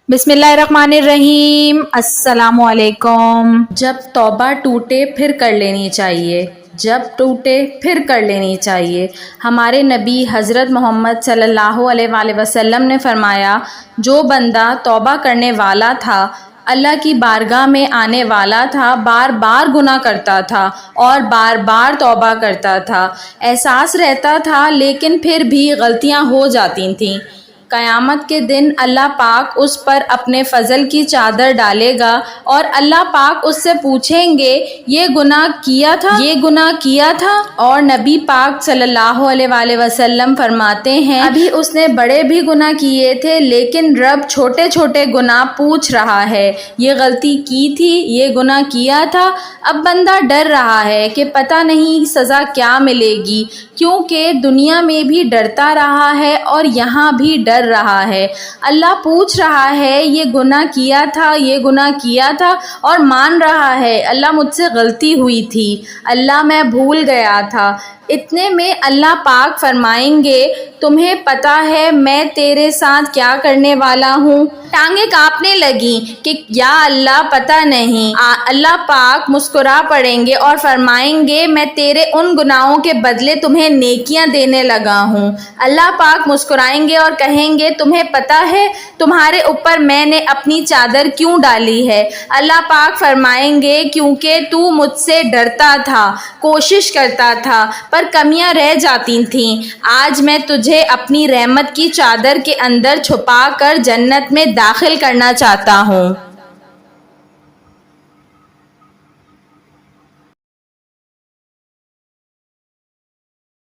बिस्मिल्लाहिर्रहमानिर्रहीम। अस्सलाम वालेकुम। जब तौबा टूटे फिर कर लेनी चाहिए, जब टूटे फिर कर लेनी चाहिए। हमारे नबी हज़रत मोहम्मद सल्लल्लाहु अलैहि वसल्लम ने फरमाया, जो बंदा तौबा करने वाला था, अल्लाह की बारगाह में आने वाला था, बार बार गुनाह करता था और बार बार तौबा करता था, एहसास रहता था लेकिन फिर भी गलतियां हो जाती थीं। क़यामत के दिन अल्लाह पाक उस पर अपने फ़ज़ल की चादर डालेगा और अल्लाह पाक उससे पूछेंगे, ये गुनाह किया था। और नबी पाक सल्लल्लाहु अलैहि वसल्लम फरमाते हैं, अभी उसने बड़े भी गुनाह किए थे लेकिन रब छोटे छोटे गुनाह पूछ रहा है, ये गलती की थी, ये गुनाह किया था। अब बंदा डर रहा है कि पता नहीं सज़ा क्या मिलेगी, क्योंकि दुनिया में भी डरता रहा है और यहाँ भी डर रहा है। अल्लाह पूछ रहा है, ये गुनाह किया था, ये गुनाह किया था, और मान रहा है, अल्लाह मुझसे गलती हुई थी, अल्लाह मैं भूल गया था। इतने में अल्लाह पाक फरमाएंगे, तुम्हें पता है मैं तेरे साथ क्या करने वाला हूँ। टांगे कांपने लगी कि या अल्लाह पता नहीं। अल्लाह पाक मुस्कुरा पड़ेंगे और फरमाएंगे, मैं तेरे उन गुनाहों के बदले तुम्हें नेकियां देने लगा हूँ। अल्लाह पाक मुस्कुराएंगे और कहेंगे, तुम्हें पता है तुम्हारे ऊपर मैंने अपनी चादर क्यों डाली है। अल्लाह पाक फरमाएंगे, क्योंकि तू मुझसे डरता था, कोशिश करता था पर कमियां रह जाती थीं। आज मैं तुझे अपनी रहमत की चादर के अंदर छुपा कर जन्नत में दाखिल करना चाहता हूँ।